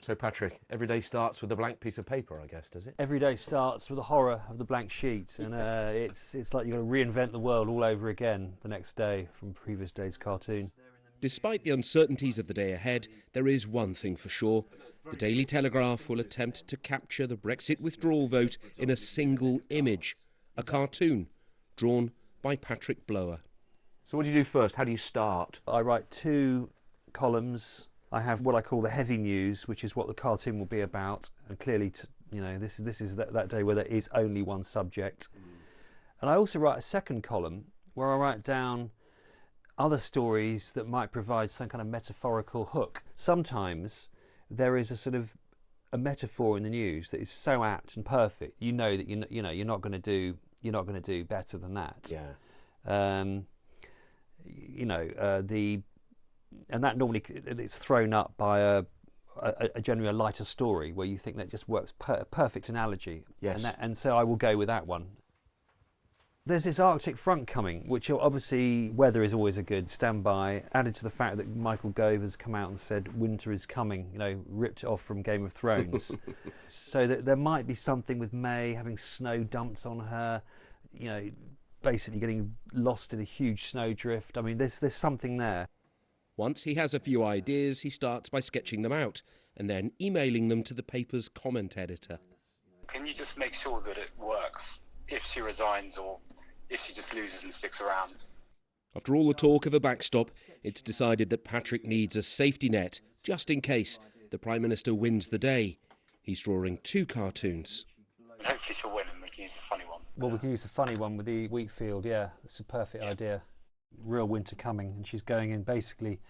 So, Patrick, every day starts with a blank piece of paper, I guess, does it? Every day starts with the horror of the blank sheet, and it's like you've got to reinvent the world all over again the next day from previous day's cartoon. Despite the uncertainties of the day ahead, there is one thing for sure. The Daily Telegraph will attempt to capture the Brexit withdrawal vote in a single image, a cartoon drawn by Patrick Blower. So what do you do first? How do you start? I write 2 columns. I have what I call the heavy news, which is what the cartoon will be about, and clearly, this is that day where there is only one subject. And I also write a second column where I write down other stories that might provide some kind of metaphorical hook. Sometimes there is a sort of a metaphor in the news that is so apt and perfect. You know that you're not going to do better than that. Yeah. And that normally it's thrown up by a generally a lighter story where you think that just works perfect analogy. Yes. And so I will go with that one. There's this Arctic front coming, which obviously weather is always a good standby, added to the fact that Michael Gove has come out and said winter is coming, ripped it off from Game of Thrones. So that there might be something with May having snow dumped on her, basically getting lost in a huge snowdrift. I mean, there's something there. Once he has a few ideas, he starts by sketching them out and then emailing them to the paper's comment editor. Can you just make sure that it works if she resigns or if she just loses and sticks around? After all the talk of a backstop, it's decided that Patrick needs a safety net, just in case the Prime Minister wins the day. He's drawing 2 cartoons. Hopefully she'll win and we can use the funny one. Well, we can use the funny one with the wheat field, yeah. It's a perfect idea. Real winter coming, and she's going in basically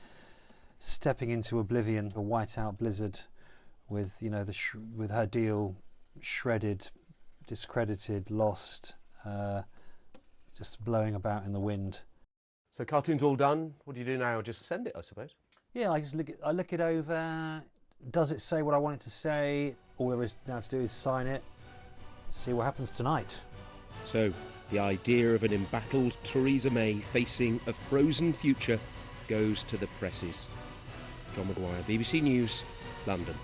stepping into oblivion, a whiteout blizzard with, with her deal shredded, discredited, lost, just blowing about in the wind. So cartoon's all done. What do you do now? Just send it, I suppose. Yeah, I look it over. Does it say what I want it to say? All there is now to do is sign it. See what happens tonight. So, the idea of an embattled Theresa May facing a frozen future goes to the presses. John Maguire, BBC News, London.